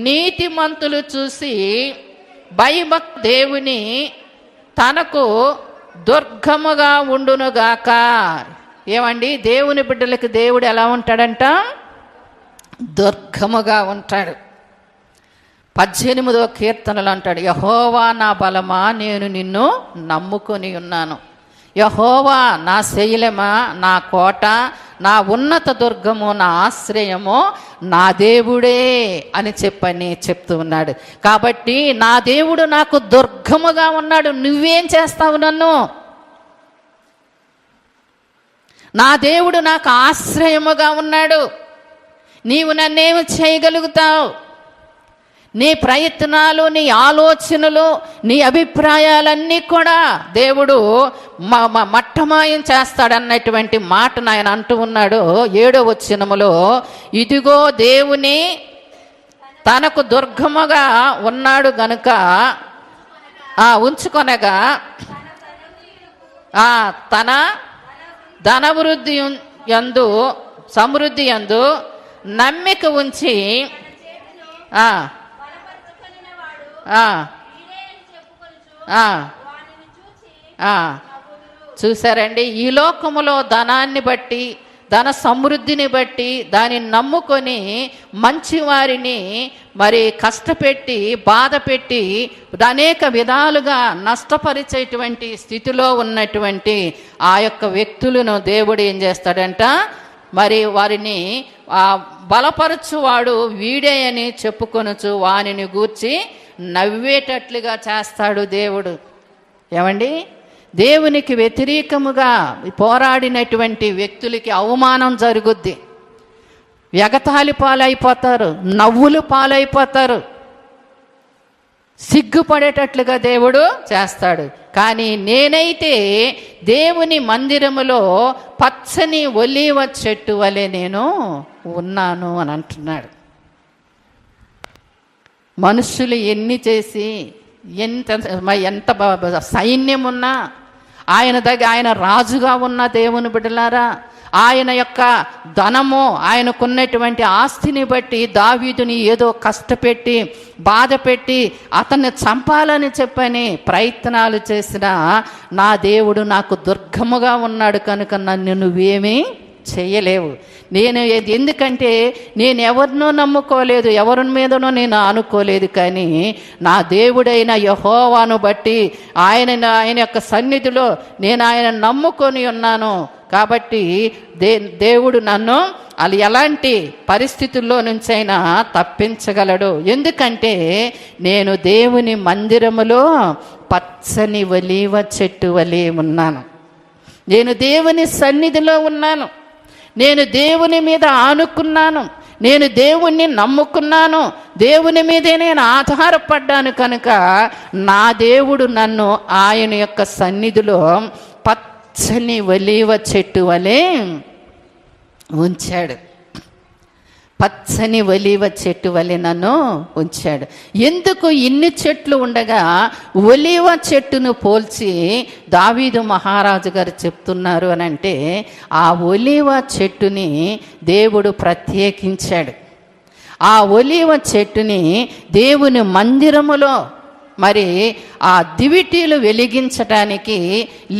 నీతిమంతులు చూసి భయభక్తి దేవుని తనకు దుర్గముగా ఉండునుగాక. ఏమండి, దేవుని బిడ్డలకు దేవుడు ఎలా ఉంటాడంట? దుర్గముగా ఉంటాడు. 18వ కీర్తనలు అంటాడు, యెహోవా నా బలమా, నేను నిన్ను నమ్ముకొని ఉన్నాను. యెహోవా నా శైలమా, నా కోట, నా ఉన్నత దుర్గము, నా ఆశ్రయము, నా దేవుడే అని చెప్తూ ఉన్నాడు. కాబట్టి నా దేవుడు నాకు దుర్గముగా ఉన్నాడు. నువ్వేం చేస్తావు నన్ను? నా దేవుడు నాకు ఆశ్రయముగా ఉన్నాడు. నీవు నన్నేమి చేయగలుగుతావు? నీ ప్రయత్నాలు, నీ ఆలోచనలు, నీ అభిప్రాయాలన్నీ కూడా దేవుడు మట్టమాయం చేస్తాడన్నటువంటి మాటను ఆయన అంటూ ఉన్నాడు 7వ వచనములో. ఇదిగో దేవుని తనకు దుర్గముగా ఉన్నాడు గనుక ఉంచుకొనగా తన ధనవృద్ధి యందు సమృద్ధి యందు నమ్మిక ఉంచి చూసారండి, ఈ లోకములో ధనాన్ని బట్టి, ధన సమృద్ధిని బట్టి దానిని నమ్ముకొని మంచివారిని మరి కష్టపెట్టి బాధ పెట్టి అనేక విధాలుగా నష్టపరిచేటువంటి స్థితిలో ఉన్నటువంటి ఆ యొక్క వ్యక్తులను దేవుడు ఏం చేస్తాడంట? మరి వారిని బలపరచువాడు వీడే అని చెప్పుకొనుచు వానిని గూర్చి నవ్వేటట్లుగా చేస్తాడు దేవుడు. ఏమండి, దేవునికి వ్యతిరేకముగా పోరాడినటువంటి వ్యక్తులకి అవమానం జరుగుద్ది, ఎగతాళి పాలైపోతారు, నవ్వులు పాలైపోతారు, సిగ్గుపడేటట్లుగా దేవుడు చేస్తాడు. కానీ నేనైతే దేవుని మందిరములో పచ్చని ఒలీవ చెట్టు వలె నేను ఉన్నాను అని అంటున్నాడు. మనుషులు ఎన్ని చేసి ఎంత సైన్యం ఉన్నా, ఆయన రాజుగా ఉన్న దేవుని బిడ్డలారా, ఆయన యొక్క ధనము, ఆయనకున్నటువంటి ఆస్తిని బట్టి దావీదుని ఏదో కష్టపెట్టి బాధ పెట్టి అతన్ని చంపాలని చెప్పని ప్రయత్నాలు చేసిన నా దేవుడు నాకు దుర్గముగా ఉన్నాడు కనుక నన్ను నువ్వేమీ చేయలేవు. ఎందుకంటే నేను ఎవరినో నమ్ముకోలేదు, ఎవరి మీదనో నేను అనుకోలేదు, కానీ నా దేవుడైన యెహోవాను బట్టి ఆయన యొక్క సన్నిధిలో నేను ఆయన నమ్ముకొని ఉన్నాను. కాబట్టి దేవుడు నన్ను అది ఎలాంటి పరిస్థితుల్లో నుంచైనా తప్పించగలడు. ఎందుకంటే నేను దేవుని మందిరములో పచ్చని ఒలీవ చెట్టు వలె ఉన్నాను. నేను దేవుని సన్నిధిలో ఉన్నాను. నేను దేవుని మీద ఆనుకున్నాను. నేను దేవుణ్ణి నమ్ముకున్నాను. దేవుని మీదే నేను ఆధారపడ్డాను కనుక నా దేవుడు నన్ను ఆయన యొక్క సన్నిధిలో పచ్చని ఒలీవ చెట్టు వలె ఉంచాడు. పచ్చని ఒలీవ చెట్టు వలె నన్ను ఉంచాడు. ఎందుకు ఇన్ని చెట్లు ఉండగా ఒలీవ చెట్టును పోల్చి దావీదు మహారాజు గారు చెప్తున్నారు అని అంటే, ఆ ఒలీవ చెట్టుని దేవుడు ప్రత్యేకించాడు. ఆ ఒలీవ చెట్టుని దేవుని మందిరములో మరి ఆ దివిటీలు వెలిగించటానికి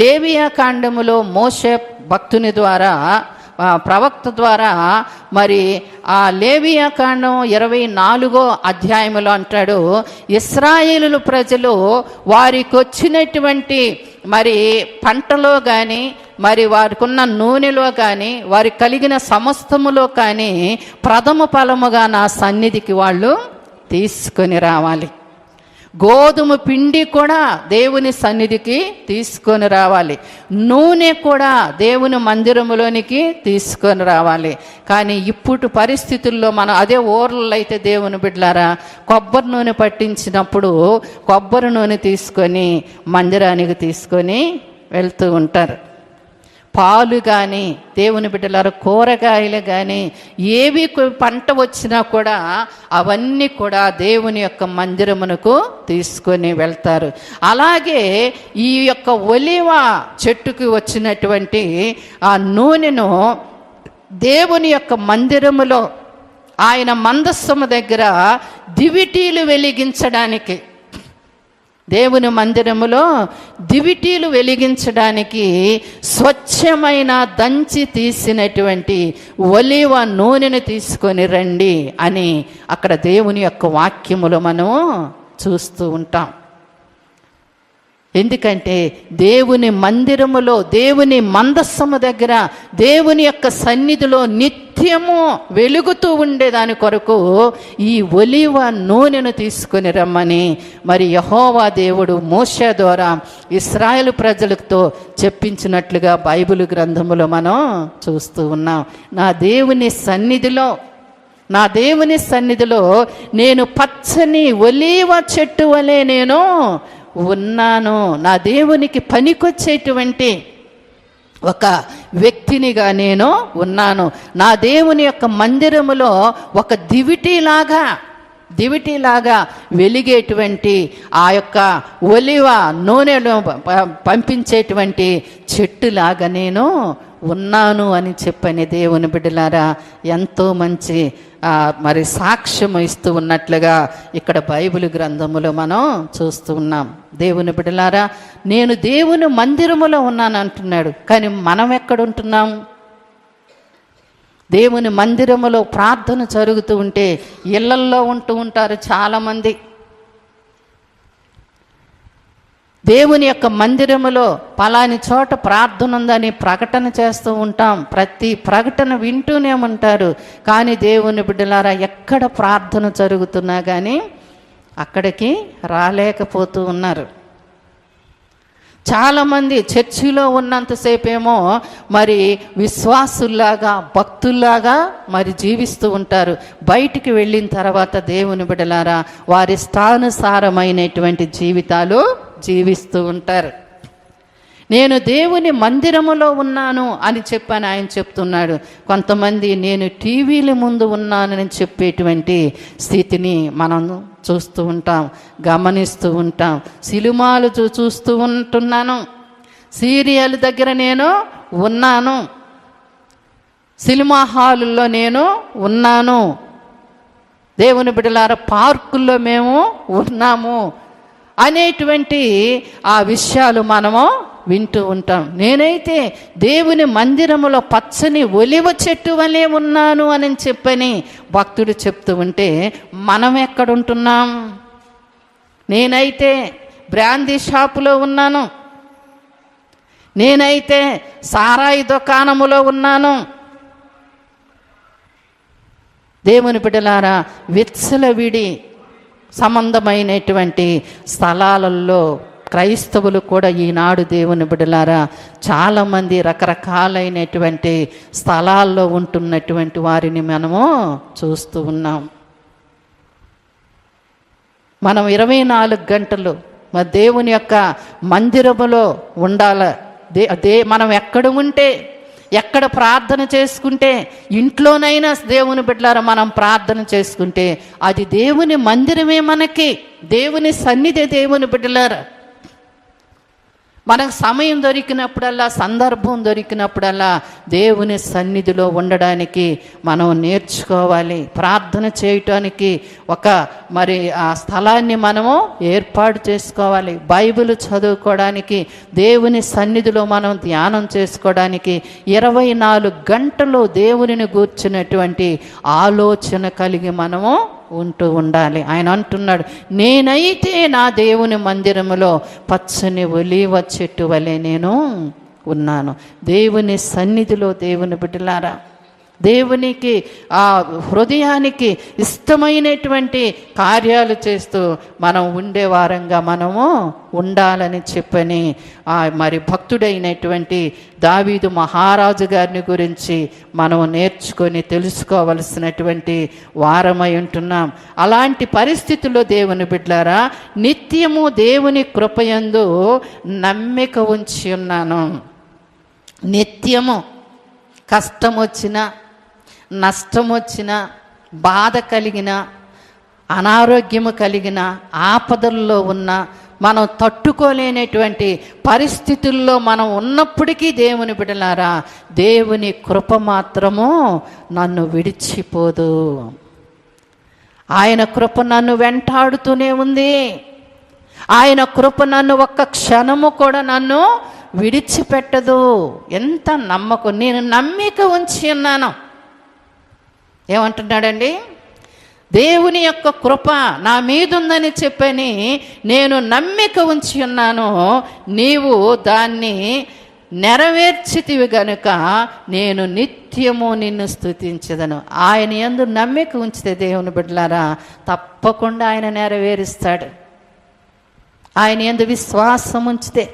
లేవియా కాండములో మోషే భక్తుని ద్వారా ప్రవక్త ద్వారా మరి ఆ లేవియా కాండం 24వ అధ్యాయములో అంటాడు, ఇశ్రాయేలు ప్రజలు వారికి వచ్చినటువంటి మరి పంటలో కానీ మరి వారికి ఉన్న నూనెలో కానీ వారికి కలిగిన సమస్తములో కానీ ప్రథమ ఫలముగా నా సన్నిధికి వాళ్ళు తీసుకొని రావాలి. గోధుమ పిండి కూడా దేవుని సన్నిధికి తీసుకొని రావాలి. నూనె కూడా దేవుని మందిరములోనికి తీసుకొని రావాలి. కానీ ఇప్పుడు పరిస్థితుల్లో మనం అదే ఊర్లలో అయితే దేవుని బిడ్డలారా కొబ్బరి నూనె పట్టించినప్పుడు కొబ్బరి నూనె తీసుకొని మందిరానికి తీసుకొని వెళ్తూ ఉంటారు. పాలు కానీ దేవుని బిడ్డలారా కూరగాయలు కానీ ఏవి పంట వచ్చినా కూడా అవన్నీ కూడా దేవుని యొక్క మందిరమునకు తీసుకొని వెళ్తారు. అలాగే ఈ యొక్క ఒలీవ చెట్టుకు వచ్చినటువంటి ఆ నూనెను దేవుని యొక్క మందిరములో ఆయన మందస్సము దగ్గర దివిటీలు వెలిగించడానికి, దేవుని మందిరములో దివిటీలు వెలిగించడానికి స్వచ్ఛమైన దంచి తీసినటువంటి ఒలీవ నూనెను తీసుకొని రండి అని అక్కడ దేవుని యొక్క వాక్యములో మనం చూస్తూ ఉంటాం. ఎందుకంటే దేవుని మందిరములో, దేవుని మందస్సము దగ్గర, దేవుని యొక్క సన్నిధిలో నిత్యము వెలుగుతూ ఉండేదాని కొరకు ఈ ఒలీవ నూనెను తీసుకొని రమ్మని మరి యెహోవా దేవుడు మోషే ద్వారా ఇశ్రాయేలు ప్రజలతో చెప్పించినట్లుగా బైబిల్ గ్రంథములో మనం చూస్తూ ఉన్నాం. నా దేవుని సన్నిధిలో నేను పచ్చని ఒలీవ చెట్టు వలె నేను ఉన్నాను. నా దేవునికి పనికొచ్చేటువంటి ఒక వ్యక్తినిగా నేను ఉన్నాను. నా దేవుని యొక్క మందిరములో ఒక దివిటీలాగా వెలిగేటువంటి ఆ యొక్క ఒలివ నూనెలో పంపించేటువంటి చెట్టులాగా నేను ఉన్నాను అని చెప్పని దేవుని బిడ్డలారా ఎంతో మంచి మరి సాక్ష్యం ఇస్తూ ఉన్నట్లుగా ఇక్కడ బైబిల్ గ్రంథములో మనం చూస్తూ ఉన్నాం. దేవుని బిడ్డలారా, నేను దేవుని మందిరములో ఉన్నాను అంటున్నాడు. కానీ మనం ఎక్కడ ఉంటున్నాం? దేవుని మందిరములో ప్రార్థన జరుగుతూ ఉంటే ఇళ్లల్లో ఉంటూ ఉంటారు చాలామంది. దేవుని యొక్క మందిరములో పలాని చోట ప్రార్థన ఉందని ప్రకటన చేస్తూ ఉంటాం. ప్రతి ప్రకటన వింటూనే ఉంటారు. కానీ దేవుని బిడ్డలారా, ఎక్కడ ప్రార్థన జరుగుతున్నా కానీ అక్కడికి రాలేకపోతూ ఉన్నారు. చాలామంది చర్చిలో ఉన్నంతసేపేమో మరి విశ్వాసుల్లాగా, భక్తుల్లాగా మరి జీవిస్తూ ఉంటారు. బయటికి వెళ్ళిన తర్వాత దేవుని బిడ్డలారా వారి ఇష్టానుసారమైనటువంటి జీవితాలు జీవిస్తూ ఉంటారు. నేను దేవుని మందిరములో ఉన్నాను అని చెప్పని ఆయన చెప్తున్నాడు. కొంతమంది నేను టీవీల ముందు ఉన్నానని చెప్పేటువంటి స్థితిని మనం చూస్తూ ఉంటాం, గమనిస్తూ ఉంటాం. సినిమాలు చూస్తూ ఉంటున్నాను, సీరియల్ దగ్గర నేను ఉన్నాను, సినిమా హాలుల్లో నేను ఉన్నాను, దేవుని బిడ్డలారా పార్కుల్లో మేము ఉన్నాము అనేటువంటి ఆ విషయాలు మనము వింటూ ఉంటాం. నేనైతే దేవుని మందిరములో పచ్చని ఒలివ చెట్టు వలె ఉన్నాను అని చెప్పని భక్తుడు చెప్తూ ఉంటే మనం ఎక్కడుంటున్నాం? నేనైతే బ్రాందీ షాపులో ఉన్నాను, నేనైతే సారాయి దుకాణములో ఉన్నాను. దేవుని బిడ్డలారా, విచ్చలవిడి సంబంధమైనటువంటి స్థలాలలో క్రైస్తవులు కూడా ఈనాడు దేవుని బిడ్డలారా చాలామంది రకరకాలైనటువంటి స్థలాల్లో ఉంటున్నటువంటి వారిని మనము చూస్తూ ఉన్నాం. మనం 24 గంటలు మన దేవుని యొక్క మందిరములో ఉండాలి. మనం ఎక్కడ ఉంటే, ఎక్కడ ప్రార్థన చేసుకుంటే, ఇంట్లోనైనా దేవుని బిడ్డలారా మనం ప్రార్థన చేసుకుంటే అది దేవుని మందిరమే. మనకి దేవుని సన్నిధి దేవుని బిడ్డలారా. మనకు సమయం దొరికినప్పుడల్లా, సందర్భం దొరికినప్పుడల్లా దేవుని సన్నిధిలో ఉండడానికి మనం నేర్చుకోవాలి. ప్రార్థన చేయటానికి ఒక మరి ఆ స్థలాన్ని మనము ఏర్పాటు చేసుకోవాలి. బైబిల్ చదువుకోవడానికి, దేవుని సన్నిధిలో మనం ధ్యానం చేసుకోవడానికి 24 గంటలు దేవునిని గూర్చినటువంటి ఆలోచన కలిగి మనము ఉంటూ ఉండాలి. ఆయన అంటున్నాడు, నేనైతే నా దేవుని మందిరములో పచ్చని ఒలీవ చెట్టు వలె నేను ఉన్నాను. దేవుని సన్నిధిలో దేవుని బిడ్డలారా, దేవునికి ఆ హృదయానికి ఇష్టమైనటువంటి కార్యాలు చేస్తూ మనం ఉండే వారంగా మనము ఉండాలని చెప్పని మరి భక్తుడైనటువంటి దావీదు మహారాజు గారిని గురించి మనం నేర్చుకొని తెలుసుకోవలసినటువంటి వారమై ఉంటున్నాం. అలాంటి పరిస్థితుల్లో దేవుని బిడ్డలారా నిత్యము దేవుని కృపయందు నమ్మిక ఉంచి ఉన్నాను. నిత్యము కష్టం వచ్చినా, నష్టం వచ్చిన, బాధ కలిగిన, అనారోగ్యము కలిగిన, ఆపదల్లో ఉన్న, మనం తట్టుకోలేనటువంటి పరిస్థితుల్లో మనం ఉన్నప్పటికీ దేవుని బిడ్డలారా దేవుని కృప మాత్రము నన్ను విడిచిపోదు. ఆయన కృప నన్ను వెంటాడుతూనే ఉంది. ఆయన కృప నన్ను ఒక్క క్షణము కూడా నన్ను విడిచిపెట్టదు. ఎంత నమ్మకం! నేను నమ్మిక ఉంచి ఉన్నాను. ఏమంటున్నాడండి? దేవుని యొక్క కృప నా మీదుందని చెప్పని నేను నమ్మిక ఉంచి ఉన్నాను. నీవు దాన్ని నెరవేర్చితివి గనుక నేను నిత్యము నిన్ను స్తుతించెదను. ఆయన యందు నమ్మిక ఉంచితే దేవుని బిడ్డలారా తప్పకుండా ఆయన నెరవేరుస్తాడు. ఆయన యందు విశ్వాసం ఉంచితే,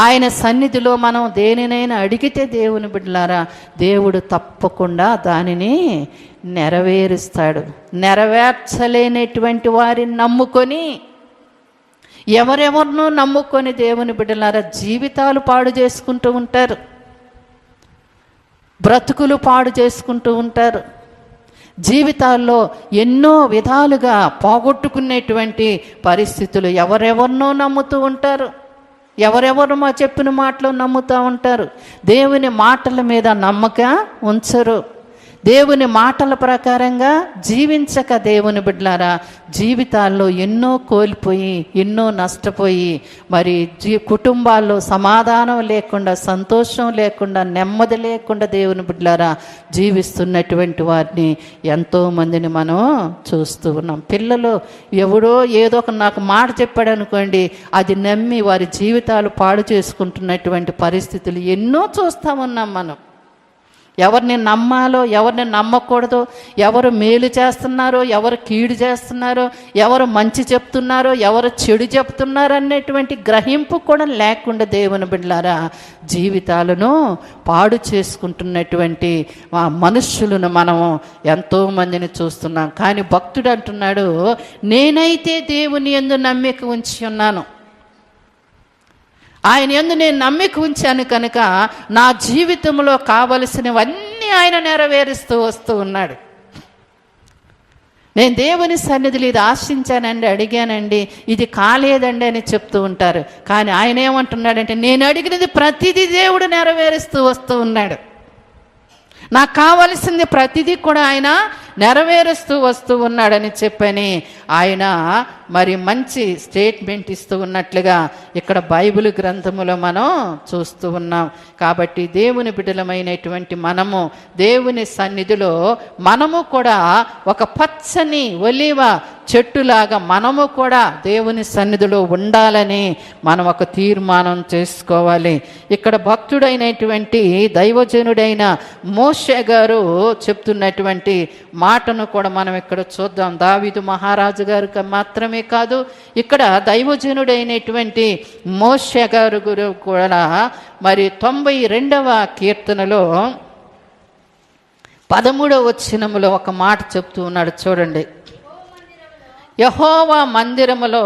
ఆయన సన్నిధిలో మనం దేనినైనా అడిగితే దేవుని బిడ్డలారా దేవుడు తప్పకుండా దానిని నెరవేరుస్తాడు. నెరవేర్చలేనటువంటి వారిని నమ్ముకొని, ఎవరెవరినో నమ్ముకొని దేవుని బిడ్డలారా జీవితాలు పాడు చేసుకుంటూ ఉంటారు, బ్రతుకులు పాడు చేసుకుంటూ ఉంటారు. జీవితాల్లో ఎన్నో విధాలుగా పోగొట్టుకునేటువంటి పరిస్థితులు. ఎవరెవరినో నమ్ముతూ ఉంటారు, ఎవరెవరు మా చెప్పిన మాటలు నమ్ముతూ ఉంటారు. దేవుని మాటల మీద నమ్మక ఉంచరు. దేవుని మాటల ప్రకారంగా జీవించక దేవుని బిడ్డలారా జీవితాల్లో ఎన్నో కోల్పోయి, ఎన్నో నష్టపోయి, మరి కుటుంబాల్లో సమాధానం లేకుండా, సంతోషం లేకుండా, నెమ్మది లేకుండా దేవుని బిడ్డలారా జీవిస్తున్నటువంటి వారిని ఎంతోమందిని మనం చూస్తూ ఉన్నాం. పిల్లలు ఎవడో ఏదో ఒక నాకు మాట చెప్పాడు అనుకోండి, అది నమ్మి వారి జీవితాలు పాడు చేసుకుంటున్నటువంటి పరిస్థితులు ఎన్నో చూస్తూ ఉన్నాం మనం. ఎవరిని నమ్మాలో, ఎవరిని నమ్మకూడదో, ఎవరు మేలు చేస్తున్నారో, ఎవరు కీడు చేస్తున్నారో, ఎవరు మంచి చెప్తున్నారో, ఎవరు చెడు చెప్తున్నారో అనేటువంటి గ్రహింపు కూడా లేకుండా దేవుని బిడ్డలారా జీవితాలను పాడు చేసుకుంటున్నటువంటి మనుష్యులను మనం ఎంతోమందిని చూస్తున్నాం. కానీ భక్తుడు అంటున్నాడు, నేనైతే దేవుని యందు నమ్మిక ఉంచి ఉన్నాను, ఆయన యందు నేను నమ్మిక ఉంచాను కనుక నా జీవితంలో కావలసినవన్నీ ఆయన నెరవేరుస్తూ వస్తూ ఉన్నాడు. నేను దేవుని సన్నిధిలో ఇది ఆశించానండి, అడిగానండి, ఇది కాలేదండి అని చెప్తూ ఉంటారు. కానీ ఆయన ఏమంటున్నాడంటే, నేను అడిగినది ప్రతిదీ దేవుడు నెరవేరుస్తూ వస్తూ ఉన్నాడు. నాకు కావలసింది ప్రతిదీ కూడా ఆయన నెరవేరుస్తూ వస్తూ ఉన్నాడని చెప్పని ఆయన మరి మంచి స్టేట్మెంట్ ఇస్తూ ఉన్నట్లుగా ఇక్కడ బైబిల్ గ్రంథములో మనం చూస్తూ ఉన్నాం. కాబట్టి దేవుని బిడ్డలమైనటువంటి మనము దేవుని సన్నిధిలో మనము కూడా ఒక పచ్చని ఒలీవ చెట్టులాగా మనము కూడా దేవుని సన్నిధిలో ఉండాలని మనం ఒక తీర్మానం చేసుకోవాలి. ఇక్కడ భక్తుడైనటువంటి దైవజనుడైన మోషే గారు చెప్తున్నటువంటి మాటను కూడా మనం ఇక్కడ చూద్దాం. దావీదు మహారాజు గారికి మాత్రమే కాదు, ఇక్కడ దైవజనుడైనటువంటి మోషే గారు కూడా మరి 92వ కీర్తనలో 13వ వచనములో ఒక మాట చెప్తూ ఉన్నాడు. చూడండి, యెహోవా మందిరములో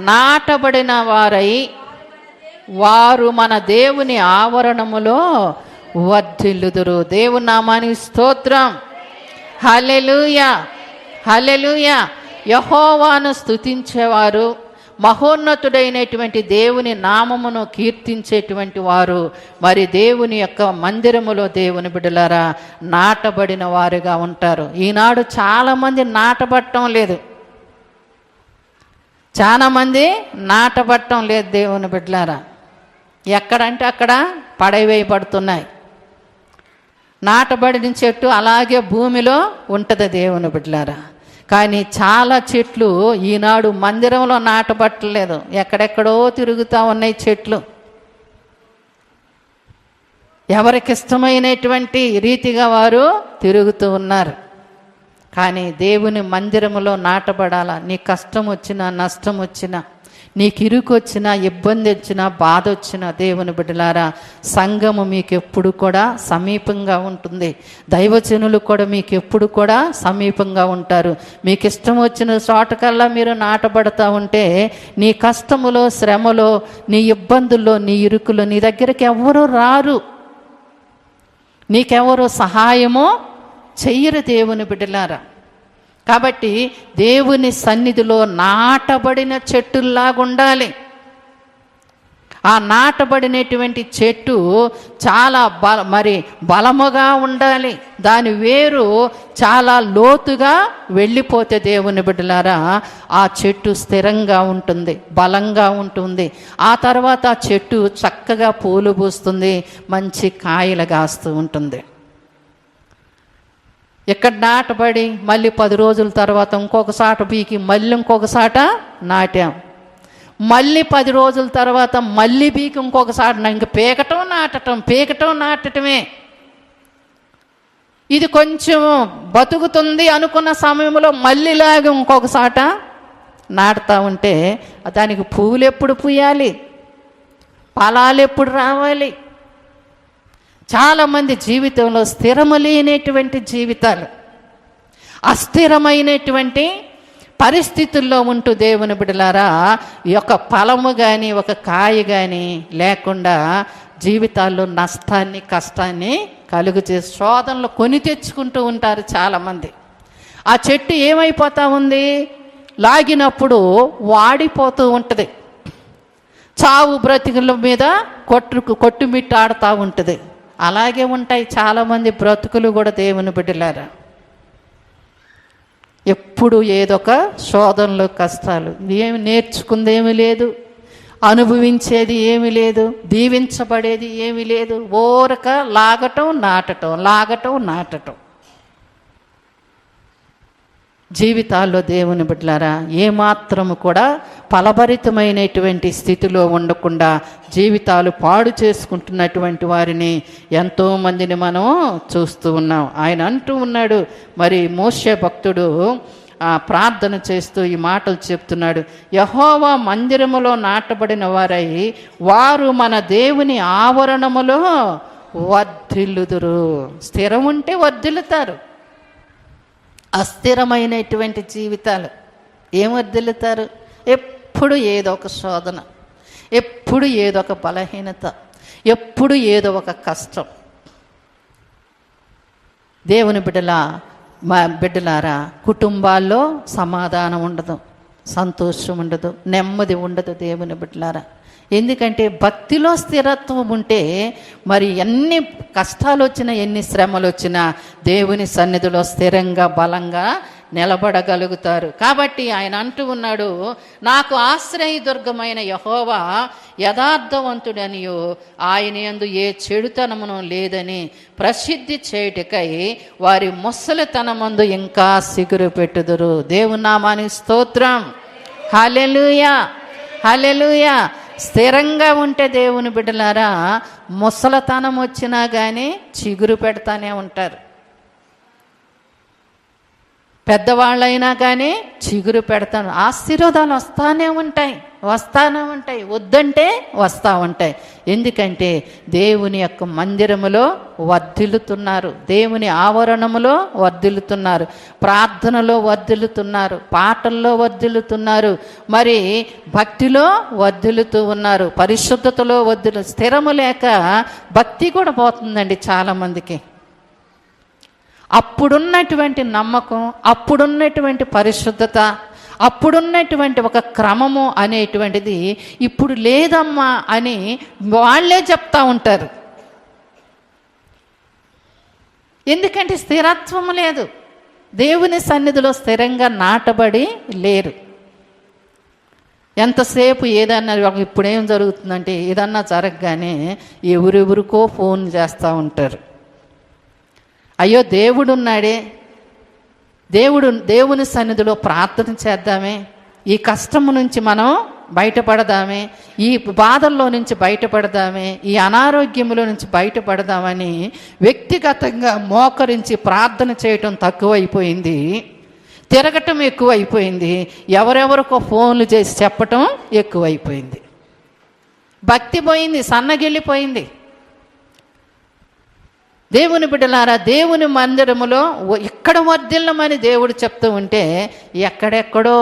నాటబడిన వారై వారు మన దేవుని ఆవరణములో వర్ధిల్లుదురు. దేవుని నామానికి స్తోత్రం. హల్లెలూయా, హల్లెలూయా. యెహోవాను స్తుతించేవారు, మహోన్నతుడైనటువంటి దేవుని నామమును కీర్తించేటువంటి వారు మరి దేవుని యొక్క మందిరములో దేవుని బిడ్డలారా నాటబడిన వారుగా ఉంటారు. ఈనాడు చాలామంది నాటబడటం లేదు, చాలామంది నాటబడటం లేదు దేవుని బిడ్డలారా. ఎక్కడంటే అక్కడ పడవేయబడుతున్నాయి. నాటబడిన చెట్టు అలాగే భూమిలో ఉంటుంది దేవుని బిడ్డలారా. కానీ చాలా చెట్లు ఈనాడు మందిరంలో నాటబట్టలేదు, ఎక్కడెక్కడో తిరుగుతూ ఉన్నాయి చెట్లు. ఎవరికి ఇష్టమైనటువంటి రీతిగా వారు తిరుగుతూ ఉన్నారు. కానీ దేవుని మందిరములో నాటబడాల. నీ కష్టం వచ్చినా, నష్టం వచ్చినా, నీకు ఇరుకు వచ్చినా, ఇబ్బంది వచ్చినా, బాధ వచ్చినా దేవుని బిడ్డలారా సంఘము మీకు ఎప్పుడు కూడా సమీపంగా ఉంటుంది. దైవజనులు కూడా మీకు ఎప్పుడు కూడా సమీపంగా ఉంటారు. మీకు ఇష్టం వచ్చిన చోటకల్లా మీరు నాటబడతా ఉంటే నీ కష్టములో, శ్రమలో, నీ ఇబ్బందుల్లో, నీ ఇరుకులో నీ దగ్గరికి ఎవరు రారు, నీకెవరు సహాయమో చెయ్యరు దేవుని బిడ్డలారా. కాబట్టి దేవుని సన్నిధిలో నాటబడిన చెట్టుల్లాగా ఉండాలి. ఆ నాటబడినటువంటి చెట్టు చాలా బలముగా ఉండాలి. దాని వేరు చాలా లోతుగా వెళ్ళిపోతే దేవుని బిడ్డలారా ఆ చెట్టు స్థిరంగా ఉంటుంది, బలంగా ఉంటుంది. ఆ తర్వాత ఆ చెట్టు చక్కగా పూలు పూస్తుంది, మంచి కాయలు కాస్తూ ఉంటుంది. ఇక్కడ నాటబడి మళ్ళీ 10 రోజుల తర్వాత ఇంకొక సాట పీకి మళ్ళీ ఇంకొక సాట నాటాం. మళ్ళీ 10 రోజుల తర్వాత మళ్ళీ పీకి ఇంకొక సాట, ఇంక పీకటం నాటటమే. ఇది కొంచెం బతుకుతుంది అనుకున్న సమయంలో మళ్ళీలాగా ఇంకొక సాట నాటుతూ ఉంటే దానికి పువ్వులు ఎప్పుడు పూయాలి, ఫలాలు ఎప్పుడు రావాలి? చాలామంది జీవితంలో స్థిరము లేనటువంటి జీవితాలు, అస్థిరమైనటువంటి పరిస్థితుల్లో ఉంటూ దేవుని బిడ్డలారా ఒక ఫలము కానీ ఒక కాయ కానీ లేకుండా జీవితాల్లో నష్టాన్ని కష్టాన్ని కలుగు చేసి శోధనలు కొని తెచ్చుకుంటూ ఉంటారు చాలామంది. ఆ చెట్టు ఏమైపోతూ ఉంది, లాగినప్పుడు వాడిపోతూ ఉంటుంది, చావు బ్రతుకుల మీద కొట్టుమిట్టాడుతూ ఉంటుంది. అలాగే ఉంటాయి చాలామంది బ్రతుకులు కూడా దేవుని బిడ్డలారా. ఎప్పుడు ఏదొక శోధనలు కష్టాలు, ఏమి నేర్చుకుందేమీ లేదు, అనుభవించేది ఏమీ లేదు, దీవించబడేది ఏమీ లేదు. ఊరక లాగటం నాటటం. జీవితాల్లో దేవుని బిడ్డలారా ఏమాత్రము కూడా ఫలభరితమైనటువంటి స్థితిలో ఉండకుండా జీవితాలు పాడు చేసుకుంటున్నటువంటి వారిని ఎంతోమందిని మనం చూస్తూ ఉన్నాం. ఆయన అంటూ ఉన్నాడు, మరి మోషే భక్తుడు ప్రార్థన చేస్తూ ఈ మాటలు చెప్తున్నాడు. యెహోవా మందిరములో నాటబడిన వారై వారు మన దేవుని ఆవరణములో వర్ధిల్లుదురు. స్థిరం ఉంటే వర్ధిల్లుతారు. అస్థిరమైనటువంటి జీవితాలు ఏం వర్ధిల్లుతారు? ఎప్పుడు ఏదో ఒక శోధన, ఎప్పుడు ఏదో ఒక బలహీనత, ఎప్పుడు ఏదో ఒక కష్టం. దేవుని బిడ్డలారా కుటుంబాల్లో సమాధానం ఉండదు, సంతోషం ఉండదు, నెమ్మది ఉండదు దేవుని బిడ్డలారా. ఎందుకంటే భక్తిలో స్థిరత్వం ఉంటే మరి ఎన్ని కష్టాలు వచ్చినా ఎన్ని శ్రమలు వచ్చినా దేవుని సన్నిధిలో స్థిరంగా బలంగా నిలబడగలుగుతారు. కాబట్టి ఆయన అంటూ ఉన్నాడు, నాకు ఆశ్రయదుర్గమైన యెహోవా యథార్థవంతుడనియు ఆయన యందు ఏ చెడుతనమును లేదని ప్రసిద్ధి చేయుటకై వారి ముసలితనమందు ఇంకా సిగురు పెట్టుదురు. దేవుని నామానికి స్తోత్రం. హల్లెలూయా, హల్లెలూయా. స్థిరంగా ఉంటే దేవుని బిడ్డలారా ముసలతనం వచ్చినా కానీ చిగురు పెడతానే ఉంటారు. పెద్దవాళ్ళైనా కానీ చిగురు పెడతాను. ఆశీర్వాదాలు వస్తానే ఉంటాయి. వద్దంటే వస్తూ ఉంటాయి. ఎందుకంటే దేవుని యొక్క మందిరములో వర్ధిల్లుతున్నారు, దేవుని ఆవరణములో వర్ధిల్లుతున్నారు, ప్రార్థనలో వర్ధిల్లుతున్నారు, పాటల్లో వర్ధిల్లుతున్నారు, మరి భక్తిలో వర్ధిల్లుతూ ఉన్నారు, పరిశుద్ధతలో స్థిరము లేక భక్తి కూడా పోతుందండి చాలామందికి. అప్పుడున్నటువంటి నమ్మకం, అప్పుడున్నటువంటి పరిశుద్ధత, అప్పుడున్నటువంటి ఒక క్రమము అనేటువంటిది ఇప్పుడు లేదమ్మా అని వాళ్ళే చెప్తా ఉంటారు. ఎందుకంటే స్థిరత్వము లేదు, దేవుని సన్నిధిలో స్థిరంగా నాటబడి లేరు. ఎంతసేపు ఏదన్నా ఇప్పుడేం జరుగుతుందంటే ఏదన్నా జరగగానే ఎవరెవరికో ఫోన్ చేస్తూ ఉంటారు. అయ్యో దేవుడున్నాడే, దేవుని సన్నిధిలో ప్రార్థన చేద్దామే, ఈ కష్టము నుంచి మనం బయటపడదామే, ఈ బాధల్లో నుంచి బయటపడదామే, ఈ అనారోగ్యంలో నుంచి బయటపడదామని వ్యక్తిగతంగా మోకరించి ప్రార్థన చేయటం తక్కువైపోయింది, తిరగటం ఎక్కువైపోయింది, ఎవరెవరికో ఫోన్లు చేసి చెప్పటం ఎక్కువైపోయింది. భక్తి పోయింది, సన్నగిల్లిపోయింది. దేవుని బిడ్డలారా దేవుని మందిరములో ఎక్కడ వర్ధిల్లమని దేవుడు చెప్తూ ఉంటే ఎక్కడెక్కడో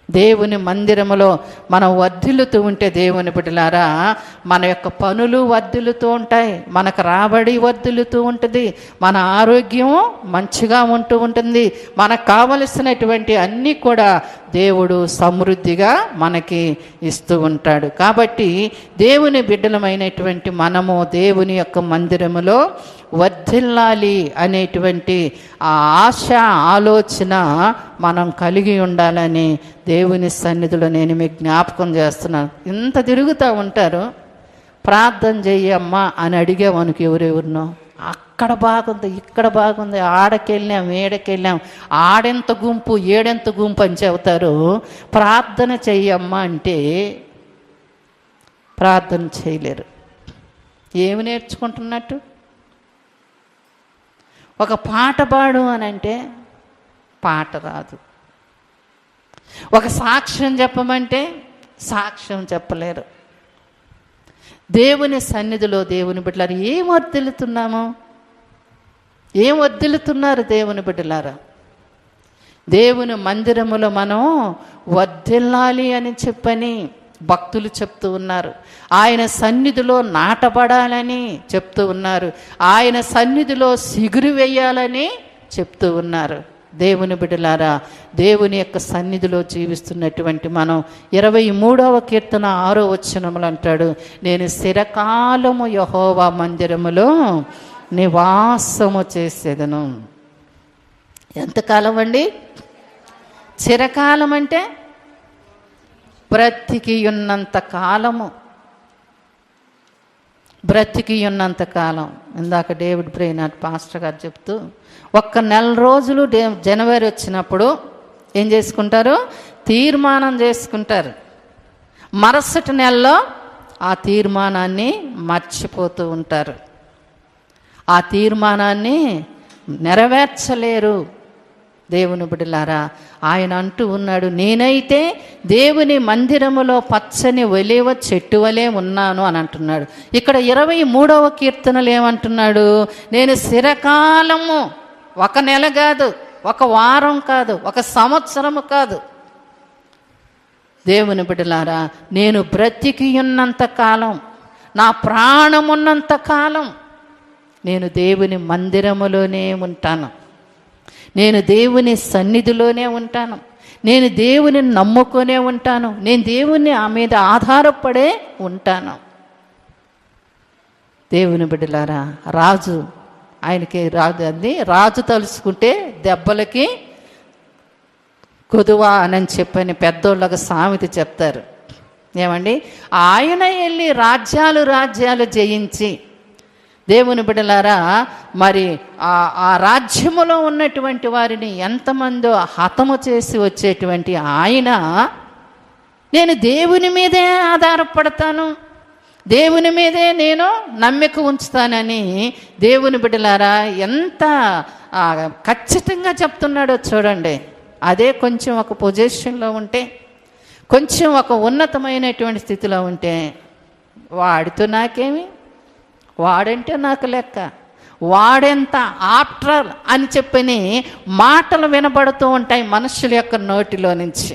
దేవుని మందిరములో మనం వర్ధిల్లుతూ ఉంటే దేవుని బిడ్డలారా మన యొక్క పనులు వర్ధిల్లుతూ ఉంటాయి, మనకు రాబడి వర్ధిల్లుతూ ఉంటుంది, మన ఆరోగ్యం మంచిగా ఉంటూ ఉంటుంది, మనకు కావలసినటువంటి అన్నీ కూడా దేవుడు సమృద్ధిగా మనకి ఇస్తూ ఉంటాడు. కాబట్టి దేవుని బిడ్డలమైనటువంటి మనము దేవుని యొక్క మందిరములో వర్ధిల్లాలి అనేటువంటి ఆ ఆశ ఆలోచన మనం కలిగి ఉండాలని దేవుని సన్నిధిలో నేను మీకు జ్ఞాపకం చేస్తున్నాను. ఇంత తిరుగుతూ ఉంటారు, ప్రార్థన చెయ్యమ్మా అని అడిగామనుకు ఎవరెవరినో, అక్కడ బాగుంది, ఇక్కడ బాగుంది, ఆడకెళ్ళాం ఏడకెళ్ళాం, ఆడెంత గుంపు ఏడెంత గుంపు అని చెబుతారు. ప్రార్థన చెయ్యమ్మా అంటే ప్రార్థన చేయలేరు. ఏమి నేర్చుకుంటున్నట్టు? ఒక పాట పాడు అని అంటే పాట రాదు. ఒక సాక్ష్యం చెప్పమంటే సాక్ష్యం చెప్పలేరు. దేవుని సన్నిధిలో దేవుని బిడ్డలారా ఏం వర్ధిల్లుతున్నాము? ఏం వర్ధిల్లుతున్నారు దేవుని బిడ్డలారా? దేవుని మందిరములో మనం వర్ధిల్లాలి అని చెప్పని భక్తులు చెప్తూ ఉన్నారు. ఆయన సన్నిధిలో నాటబడాలని చెప్తూ ఉన్నారు. ఆయన సన్నిధిలో సిగురు వేయాలని చెప్తూ ఉన్నారు. దేవుని బిడ్డలారా, దేవుని యొక్క సన్నిధిలో జీవిస్తున్నటువంటి మనం 23వ కీర్తన 6వ వచనములు అంటాడు, నేను చిరకాలము యెహోవా మందిరములో నివాసము చేసేదను. ఎంతకాలం అండి? చిరకాలం అంటే బ్రతికి ఉన్నంత కాలము. బ్రతికి ఉన్నంత కాలం. ఇందాక డేవిడ్ బ్రెయినార్డ్ పాస్టర్ గారు చెప్తూ, ఒక్క నెల రోజులు జనవరి వచ్చినప్పుడు ఏం చేసుకుంటారు? తీర్మానం చేసుకుంటారు. మరుసటి నెలలో ఆ తీర్మానాన్ని మర్చిపోతూ ఉంటారు. ఆ తీర్మానాన్ని నెరవేర్చలేరు. దేవుని బిడ్డలారా, ఆయన అంటూ ఉన్నాడు, నేనైతే దేవుని మందిరములో పచ్చని ఒలీవ చెట్టు వలె ఉన్నాను అని అంటున్నాడు. ఇక్కడ 23వ కీర్తనలు ఏమంటున్నాడు? నేను చిరకాలము, ఒక నెల కాదు, ఒక వారం కాదు, ఒక సంవత్సరము కాదు. దేవుని బిడ్డలారా, నేను బ్రతికి ఉన్నంత కాలం, నా ప్రాణమున్నంత కాలం నేను దేవుని మందిరములోనే ఉంటాను. నేను దేవుని సన్నిధిలోనే ఉంటాను. నేను దేవుని నమ్ముకొనే ఉంటాను. నేను దేవుని మీద ఆధారపడే ఉంటాను. దేవుని బిడ్డలారా, రాజు ఆయనకి రాజు అంది, రాజు తలుచుకుంటే దెబ్బలకి కొదువా అని చెప్పని పెద్దోళ్ళకు సామెత చెప్తారు. ఏమండి, ఆయన వెళ్ళి రాజ్యాలు జయించి, దేవుని బిడ్డలారా, మరి ఆ రాజ్యములో ఉన్నటువంటి వారిని ఎంతమందో హతము చేసి వచ్చేటువంటి ఆయన, నేను దేవుని మీదే ఆధారపడతాను, దేవుని మీదే నేను నమ్మిక ఉంచుతానని దేవుని బిడ్డలారా ఎంత ఖచ్చితంగా చెప్తున్నాడో చూడండి. అదే కొంచెం ఒక పొజిషన్లో ఉంటే, కొంచెం ఒక ఉన్నతమైనటువంటి స్థితిలో ఉంటే, వాడితో నాకేమి, వాడంటే నాకు లెక్క, వాడెంత ఆఫ్టర్ అని చెప్పని మాటలు వినబడుతూ ఉంటాయి మనుషుల యొక్క నోటిలో నుంచి.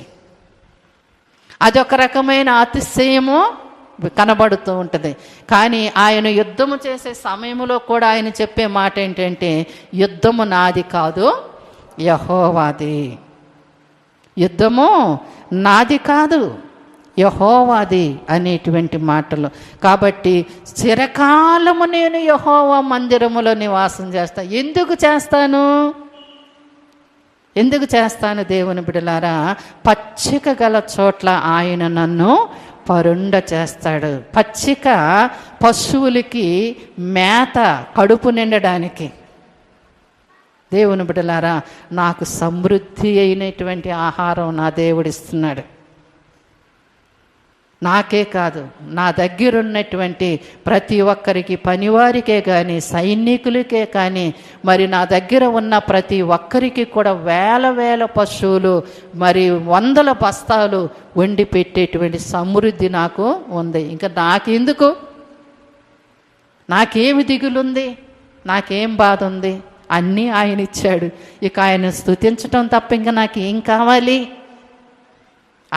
అదొక రకమైన అతిశయము కనబడుతూ ఉంటుంది. కానీ ఆయన యుద్ధము చేసే సమయంలో కూడా ఆయన చెప్పే మాట ఏంటంటే, యుద్ధము నాది కాదు యెహోవాది. యుద్ధము నాది కాదు యెహోవాది అనేటువంటి మాటలు. కాబట్టి చిరకాలము నేను యెహోవా మందిరములో నివాసం చేస్తాను. ఎందుకు చేస్తాను దేవుని బిడ్డలారా? పచ్చిక గల చోట్ల ఆయన నన్ను పరుండ చేస్తాడు. పచ్చిక పశువులకి మేత, కడుపు నిండడానికి. దేవుని బిడ్డలారా, నాకు సమృద్ధి అయినటువంటి ఆహారం నా దేవుడిస్తున్నాడు. నాకే కాదు, నా దగ్గర ఉన్నటువంటి ప్రతి ఒక్కరికి, పనివారికే కానీ, సైనికులకే కానీ, మరి నా దగ్గర ఉన్న ప్రతి ఒక్కరికి కూడా వేల పశువులు, మరి 100 బస్తాలు వండి పెట్టేటువంటి సమృద్ధి నాకు ఉంది. ఇంకా నాకెందుకు? నాకేమి దిగులుంది? నాకేం బాధ ఉంది? అన్నీ ఆయన ఇచ్చాడు. ఇక ఆయన స్తుతించటం తప్ప ఇంకా నాకేం కావాలి?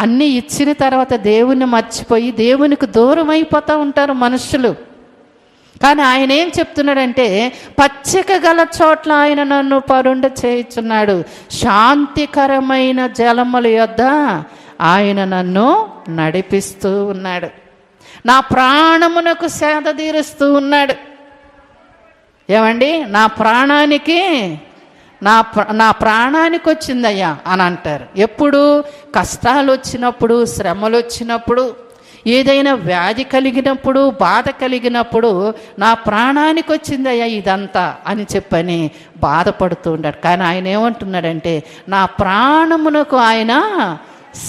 అన్నీ ఇచ్చిన తర్వాత దేవుణ్ణి మర్చిపోయి దేవునికి దూరం అయిపోతూ ఉంటారు మనుషులు. కానీ ఆయన ఏం చెప్తున్నాడంటే, పచ్చిక గల చోట్ల ఆయన నన్ను పరుండ చేయుచున్నాడు, శాంతికరమైన జలముల యొద్ద ఆయన నన్ను నడిపిస్తూ ఉన్నాడు, నా ప్రాణమునకు సేద తీరుస్తూ ఉన్నాడు. ఏమండి, నా ప్రాణానికి వచ్చిందయ్యా అని అంటారు. ఎప్పుడు? కష్టాలు వచ్చినప్పుడు, శ్రమలు వచ్చినప్పుడు, ఏదైనా వ్యాధి కలిగినప్పుడు, బాధ కలిగినప్పుడు నా ప్రాణానికి వచ్చిందయ్యా ఇదంతా అని చెప్పని బాధపడుతూ ఉంటాడు. కానీ ఆయన ఏమంటున్నాడంటే, నా ప్రాణమునకు ఆయన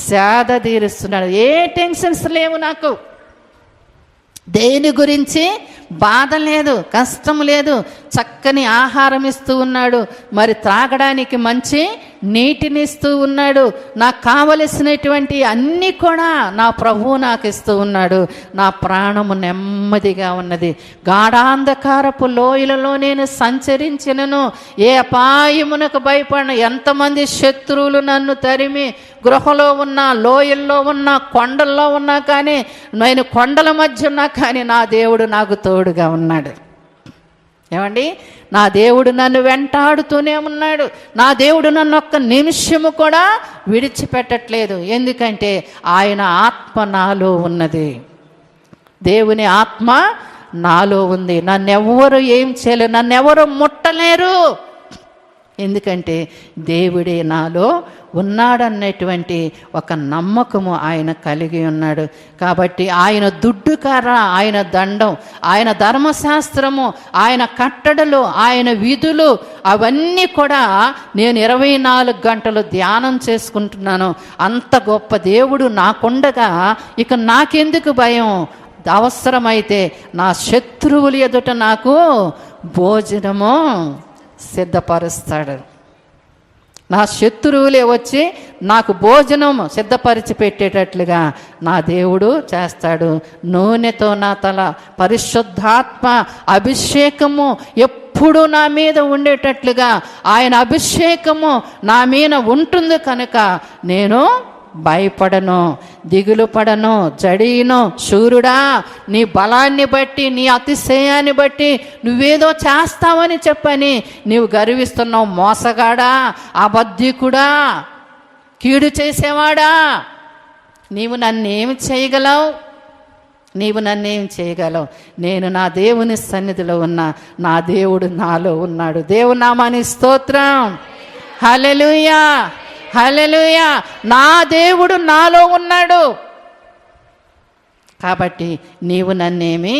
సేద తీరుస్తున్నాడు. ఏ టెన్షన్స్ లేవు నాకు, దేని గురించి బాధ లేదు, కష్టం లేదు. చక్కని ఆహారం ఇస్తూ ఉన్నాడు, మరి త్రాగడానికి మంచి నీటిని ఇస్తూ ఉన్నాడు. నాకు కావలసినటువంటి అన్నీ కూడా నా ప్రభువు నాకు ఇస్తూ ఉన్నాడు. నా ప్రాణము నెమ్మదిగా ఉన్నది. గాఢాంధకారపు లోయలలో నేను సంచరించినను ఏ అపాయమునకు భయపడిన. ఎంతమంది శత్రువులు నన్ను తరిమి గృహలో ఉన్నా, లోయల్లో ఉన్నా, కొండల్లో ఉన్నా, కానీ నేను కొండల మధ్య ఉన్నా కానీ నా దేవుడు నాకు తోడుగా ఉన్నాడు. ఏమండి, నా దేవుడు నన్ను వెంటాడుతూనే ఉన్నాడు. నా దేవుడు నన్ను ఒక్క నిమిషము కూడా విడిచిపెట్టట్లేదు. ఎందుకంటే ఆయన ఆత్మ నాలో ఉన్నది. దేవుని ఆత్మ నాలో ఉంది. నన్నెవ్వరు ఏం చేయలేరు, నన్నెవరు ముట్టలేరు. ఎందుకంటే దేవుడే నాలో ఉన్నాడన్నటువంటి ఒక నమ్మకము ఆయన కలిగి ఉన్నాడు. కాబట్టి ఆయన దుడ్డుకర్ర, ఆయన దండం, ఆయన ధర్మశాస్త్రము, ఆయన కట్టడలు, ఆయన విధులు, అవన్నీ కూడా నేను 24 గంటలు ధ్యానం చేసుకుంటున్నాను. అంత గొప్ప దేవుడు నాకుండగా ఇక నాకెందుకు భయం? అవసరమైతే నా శత్రువుల ఎదుట నాకు భోజనము సిద్ధపరుస్తాడు. నా శత్రువులే వచ్చి నాకు భోజనం సిద్ధపరిచి పెట్టేటట్లుగా నా దేవుడు చేస్తాడు. నూనెతో నా తల, పరిశుద్ధాత్మ అభిషేకము ఎప్పుడు నా మీద ఉండేటట్లుగా ఆయన అభిషేకము నా మీద ఉంటుంది కనుక నేను భయపడను, దిగులు పడను, జడీను. శూరుడా, నీ బలాన్ని బట్టి, నీ అతిశయాన్ని బట్టి నువ్వేదో చేస్తావని చెప్పని నీవు గర్విస్తున్నావు. మోసగాడా, అబద్ధికుడా, కీడు చేసేవాడా, నీవు నన్నేమి చేయగలవు? నీవు నన్నేం చేయగలవు? నేను నా దేవుని సన్నిధిలో ఉన్నా, నా దేవుడు నాలో ఉన్నాడు. దేవుని నామానికి స్తోత్రం. హల్లెలూయా, హల్లెలూయా. నా దేవుడు నాలో ఉన్నాడు కాబట్టి నీవు నన్నేమీ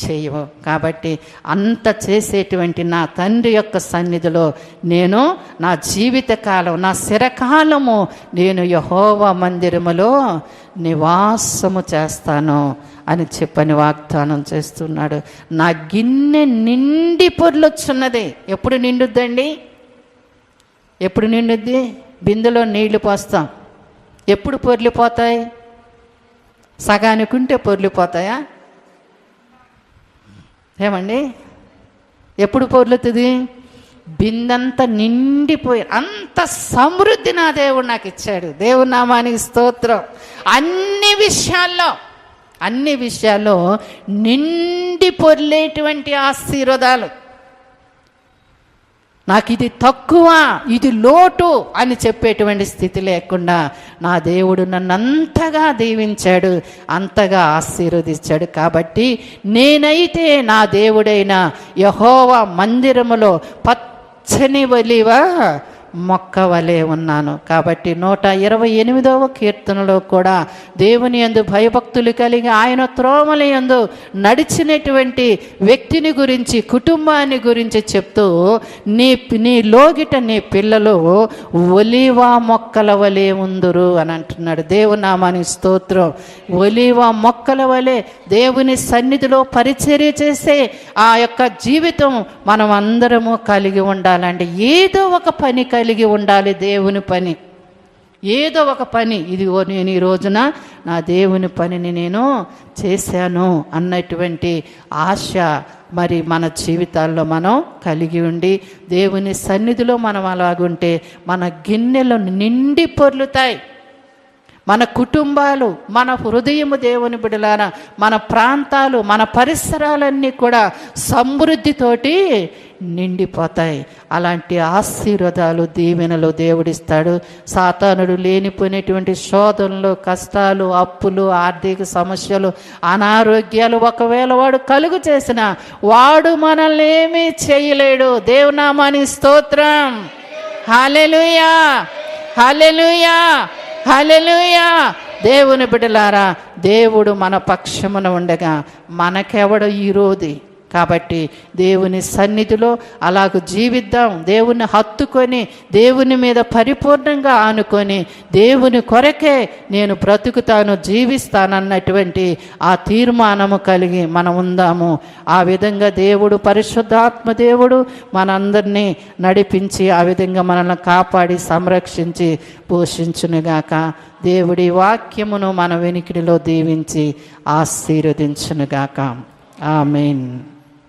చేయవు. కాబట్టి అంత చేసేటువంటి నా తండ్రి యొక్క సన్నిధిలో నేను నా జీవితకాలం, నా చిరకాలము నేను యెహోవా మందిరములో నివాసము చేస్తాను అని చెప్పని వాగ్దానం చేస్తున్నాడు. నా గిన్నె నిండి పొర్లొచ్చున్నది. ఎప్పుడు నిండుద్దండి? ఎప్పుడు నిండుద్ది? బిందెలో నీళ్లు పోస్తాం, ఎప్పుడు పొర్లిపోతాయి? సగానికి ఉంటే పొర్లిపోతాయా? ఏమండి, ఎప్పుడు పొర్లుతుంది? బిందంతా నిండిపోయి, అంత సమృద్ధి నా దేవుడు నాకు ఇచ్చాడు. దేవుని నామానికి స్తోత్రం. అన్ని విషయాల్లో నిండి పొర్లేటువంటి ఆశీర్వాదాలు. నాకు ఇది తక్కువ, ఇది లోటు అని చెప్పేటువంటి స్థితి లేకుండా నా దేవుడు నన్ను అంతగా దీవించాడు, అంతగా ఆశీర్వదించాడు. కాబట్టి నేనైతే నా దేవుడైన యెహోవా మందిరములో పచ్చని ఒలీవ మొక్క వలె ఉన్నాను. కాబట్టి 128వ కీర్తనలో కూడా దేవుని యందు భయభక్తులు కలిగి ఆయన త్రోవల యందు నడిచినటువంటి వ్యక్తిని గురించి, కుటుంబాన్ని గురించి చెప్తూ నీ లోగిట నీ పిల్లలు ఒలీవ మొక్కల వలె ఉందురు అని అంటున్నాడు. దేవుని నామానికి స్తోత్రం. ఒలీవ మొక్కల వలె దేవుని సన్నిధిలో పరిచర్య చేసే ఆ యొక్క జీవితం మనం అందరము కలిగి ఉండాలండి. ఏదో ఒక పని కలిగి ఉండాలి, దేవుని పని, ఏదో ఒక పని. ఇదిగో నేను ఈ రోజున నా దేవుని పనిని నేను చేశాను అన్నటువంటి ఆశ మరి మన జీవితాల్లో మనం కలిగి ఉండి దేవుని సన్నిధిలో మనం అలాగుంటే మన గిన్నెలు నిండి పొర్లుతాయి. మన కుటుంబాలు, మన హృదయము దేవుని బిడ్డలారా, మన ప్రాంతాలు, మన పరిసరాలన్నీ కూడా సమృద్ధితోటి నిండిపోతాయి. అలాంటి ఆశీర్వాదాలు, దీవెనలు దేవుడిస్తాడు. సాతానుడు లేనిపోయినటువంటి శోధనలు, కష్టాలు, అప్పులు, ఆర్థిక సమస్యలు, అనారోగ్యాలు ఒకవేళ వాడు కలుగు చేసిన వాడు మనల్ని ఏమీ చేయలేడు. దేవునామానికి స్తోత్రం. హల్లెలూయా, హల్లెలూయా, హల్లెలూయా. దేవుని బిడ్డలారా, దేవుడు మన పక్షమున ఉండగా మనకెవడు ఈరోజు? కాబట్టి దేవుని సన్నిధిలో అలాగ జీవిద్దాం. దేవుని హత్తుకొని, దేవుని మీద పరిపూర్ణంగా ఆనుకొని, దేవుని కొరకే నేను బ్రతుకుతాను, జీవిస్తానన్నటువంటి ఆ తీర్మానము కలిగి మనం ఉందాము. ఆ విధంగా దేవుడు, పరిశుద్ధాత్మ దేవుడు మనందరినీ నడిపించి ఆ విధంగా మనల్ని కాపాడి సంరక్షించి పోషించునుగాక. దేవుడి వాక్యమును మన వెనికిడిలో దీవించి ఆశీర్వదించునుగాక. ఆమేన్.